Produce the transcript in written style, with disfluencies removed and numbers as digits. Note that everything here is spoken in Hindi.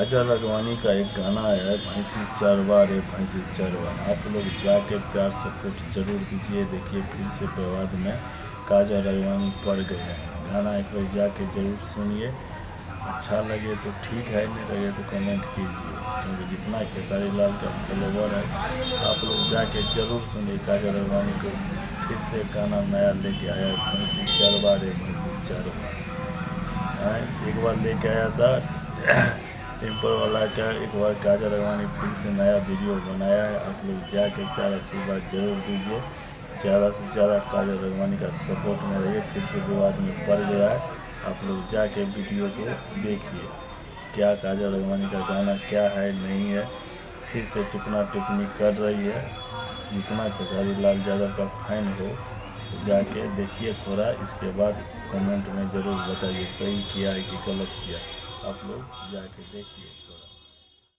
काजल राघवानी का एक गाना है भैंसी चरवा रे भैंसी चरवा। आप लोग जाके प्यार सपोर्ट जरूर दीजिए। देखिए फिर से विवाद में काजल राघवानी पड़ गए हैं। गाना एक बार जाके जरूर सुनिए। अच्छा लगे तो ठीक है, नहीं लगे तो कमेंट कीजिए, क्योंकि जितना खेसारी लाल का फॉलोवर है आप लोग जाके जरूर सुनिए। काजल राघवानी को फिर से गाना नया लेके आया भैंसी चरवा रे भैंसी चरवा। एक बार लेके आया था टेम्पर वाला का, एक बार काजल राघवानी फिर से नया वीडियो बनाया है। आप लोग जाके प्यार आशीर्वाद जरूर दीजिए। ज़्यादा से ज़्यादा काजल राघवानी का सपोर्ट में रहिए। फिर से विवाद में पड़ गया है, आप लोग जाके वीडियो को देखिए। क्या काजल राघवानी का गाना क्या है नहीं है, फिर से टुकना टुकनी कर रही है। जितना खेसारी लाल यादव का फैन हो तो जाके देखिए थोड़ा, इसके बाद कमेंट में ज़रूर बताइए सही किया है कि गलत किया। आप लोग जाके देखिए।